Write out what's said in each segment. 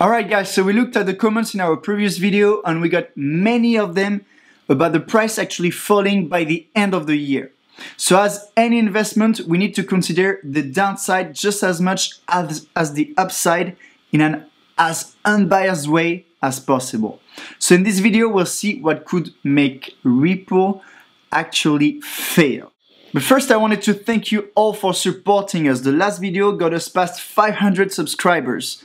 Alright guys, so we looked at the comments in our previous video and we got many of them about the price actually falling by the end of the year. So as any investment, we need to consider the downside just as much as the upside in an as unbiased way as possible. So in this video, we'll see what could make Ripple actually fail. But first, I wanted to thank you all for supporting us. The last video got us past 500 subscribers.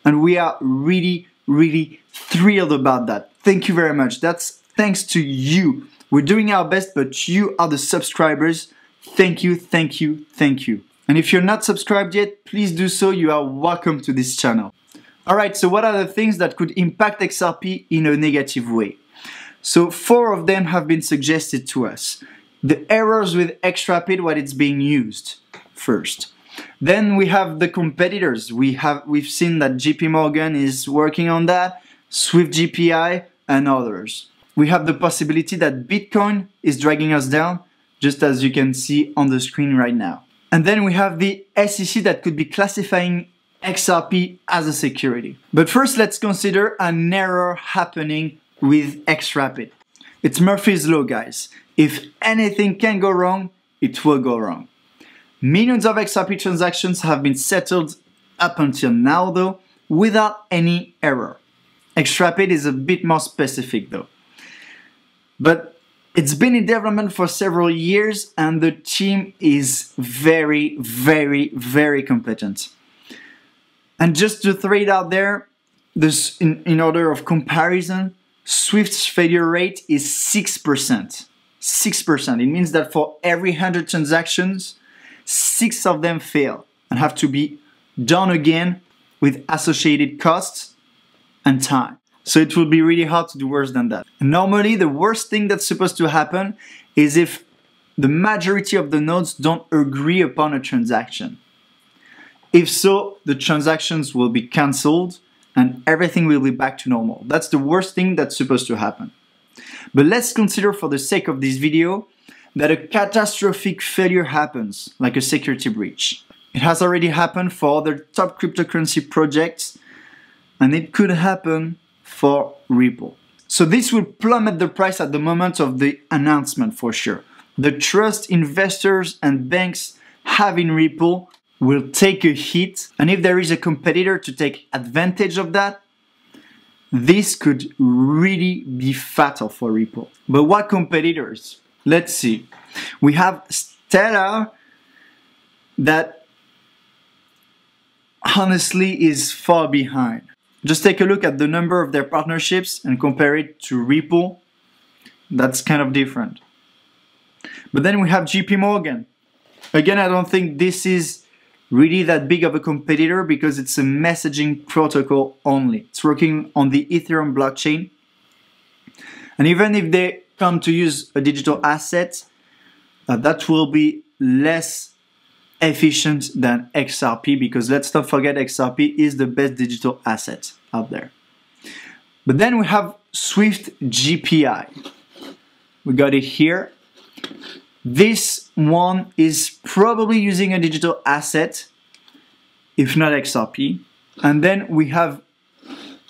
And we are really thrilled about that. Thank you very much. That's thanks to you. We're doing our best, but you are the subscribers. Thank you. And if you're not subscribed yet, please do so. You are welcome to this channel. Alright, so what are the things that could impact XRP in a negative way? So 4 of them have been suggested to us. The errors with XRP, what it's being used first. Then we have the competitors. We've seen that JP Morgan is working on that, Swift GPI and others. We have the possibility that Bitcoin is dragging us down, just as you can see on the screen right now. And then we have the SEC that could be classifying XRP as a security. But first, let's consider an error happening with XRP. It's Murphy's Law, guys. If anything can go wrong, it will go wrong. Millions of XRP transactions have been settled up until now, though, without any error. XRP is a bit more specific, though. But it's been in development for several years, and the team is very competent. And just to throw it out there, this in order of comparison, Swift's failure rate is 6%. 6%. It means that for every 100 transactions, 6 of them fail and have to be done again with associated costs and time. So it will be really hard to do worse than that. Normally, the worst thing that's supposed to happen is if the majority of the nodes don't agree upon a transaction. If so, the transactions will be cancelled and everything will be back to normal. That's the worst thing that's supposed to happen. But let's consider, for the sake of this video, that a catastrophic failure happens, like a security breach. It has already happened for other top cryptocurrency projects, and it could happen for Ripple. So this will plummet the price at the moment of the announcement for sure. The trust investors and banks have in Ripple will take a hit, and if there is a competitor to take advantage of that, this could really be fatal for Ripple. But what competitors? Let's see. We have Stellar that honestly is far behind. Just take a look at the number of their partnerships and compare it to Ripple. That's kind of different. But then we have JP Morgan. Again, I don't think this is really that big of a competitor because it's a messaging protocol only. It's working on the Ethereum blockchain. And even if they come to use a digital asset, that will be less efficient than XRP, because let's not forget XRP is the best digital asset out there. But then we have Swift GPI. We got it here. This one is probably using a digital asset, if not XRP. And then we have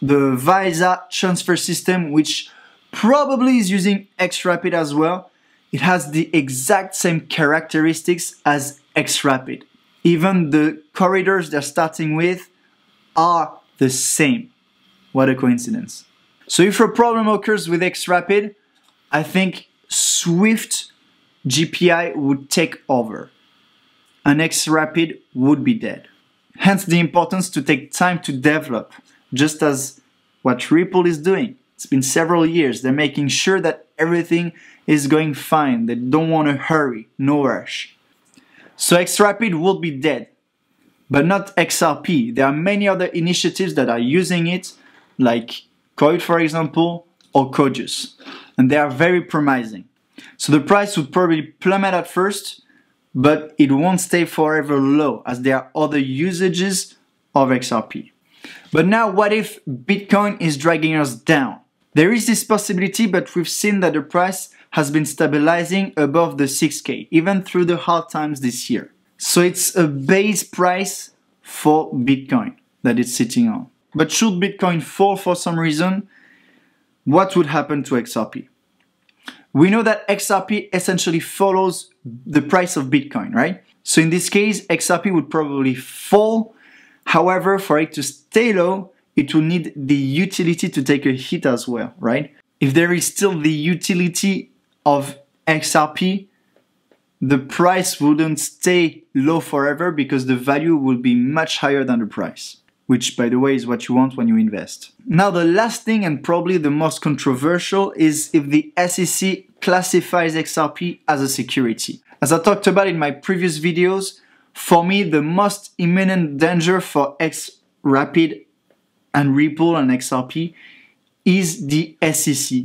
the Visa transfer system, which probably is using XRP as well. It has the exact same characteristics as XRP. Even the corridors they're starting with are the same. What a coincidence. So if a problem occurs with XRP, I think Swift GPI would take over and XRP would be dead. Hence the importance to take time to develop, just as what Ripple is doing. It's been several years. They're making sure that everything is going fine. They don't want to hurry, no rush. So XRP will be dead, but not XRP. There are many other initiatives that are using it, like Coin, for example, or Codius, and they are very promising. So the price would probably plummet at first, but it won't stay forever low, as there are other usages of XRP. But now, what if Bitcoin is dragging us down? There is this possibility, but we've seen that the price has been stabilizing above the 6K, even through the hard times this year. So it's a base price for Bitcoin that it's sitting on. But should Bitcoin fall for some reason, what would happen to XRP? We know that XRP essentially follows the price of Bitcoin, right? So in this case, XRP would probably fall. However, for it to stay low, it will need the utility to take a hit as well, right? If there is still the utility of XRP, the price wouldn't stay low forever because the value will be much higher than the price, which, by the way, is what you want when you invest. Now, the last thing, and probably the most controversial, is if the SEC classifies XRP as a security. As I talked about in my previous videos, for me, the most imminent danger for XRapid and Ripple and XRP is the SEC.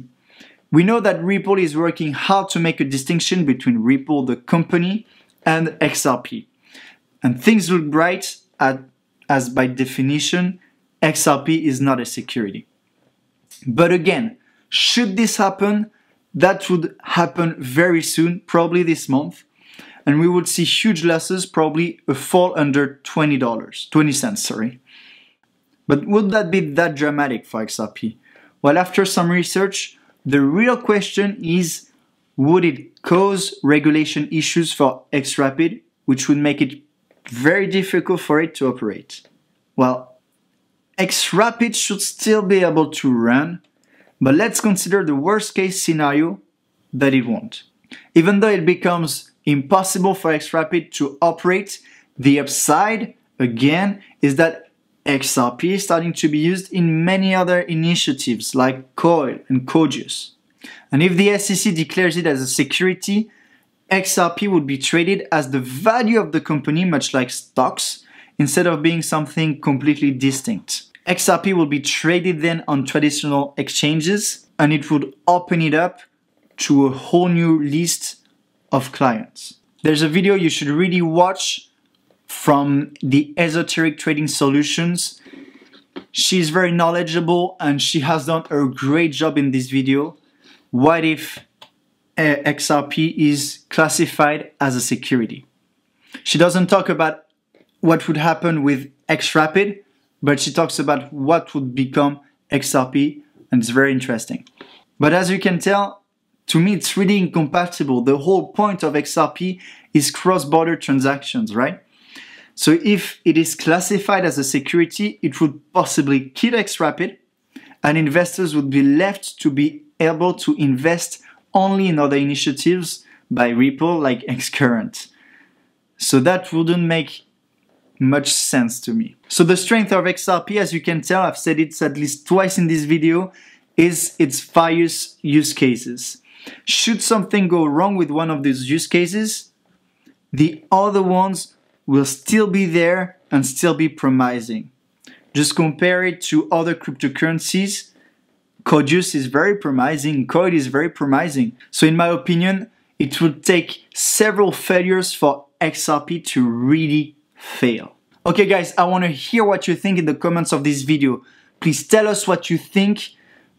We know that Ripple is working hard to make a distinction between Ripple, the company, and XRP. And things look bright as by definition, XRP is not a security. But again, should this happen, that would happen very soon, probably this month. And we would see huge losses, probably a fall under $20 cents. But would that be that dramatic for XRP? Well, after some research, the real question is, would it cause regulation issues for XRapid, which would make it very difficult for it to operate? Well, XRapid should still be able to run, but let's consider the worst case scenario that it won't. Even though it becomes impossible for XRapid to operate, the upside, again, is that XRP is starting to be used in many other initiatives like Coil and Codius. And if the SEC declares it as a security, XRP would be traded as the value of the company, much like stocks, instead of being something completely distinct. XRP will be traded then on traditional exchanges, and it would open it up to a whole new list of clients. There's a video you should really watch from the Esoteric Trading Solutions. She's very knowledgeable and she has done a great job in this video. What if XRP is classified as a security? She doesn't talk about what would happen with XRapid, but she talks about what would become XRP, and it's very interesting. But as you can tell, to me it's really incompatible. The whole point of XRP is cross-border transactions, right? So if it is classified as a security, it would possibly kill XRapid, and investors would be left to be able to invest only in other initiatives by Ripple like Xcurrent. So that wouldn't make much sense to me. So the strength of XRP, as you can tell, I've said it at least twice in this video, is its various use cases. Should something go wrong with one of these use cases, the other ones will still be there and still be promising. Just compare it to other cryptocurrencies. Codius is very promising, Coin is very promising. So in my opinion, it would take several failures for XRP to really fail. Okay guys, I want to hear what you think in the comments of this video. Please tell us what you think.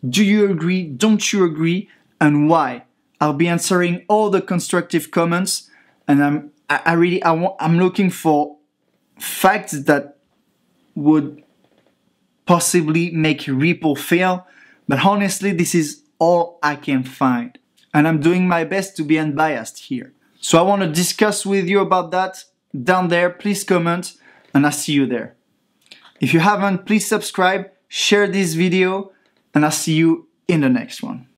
Do you agree? Don't you agree? And why? I'll be answering all the constructive comments, and I'm looking for facts that would possibly make Ripple fail, but honestly, this is all I can find. And I'm doing my best to be unbiased here. So I want to discuss with you about that down there. Please comment, and I'll see you there. If you haven't, please subscribe, share this video, and I'll see you in the next one.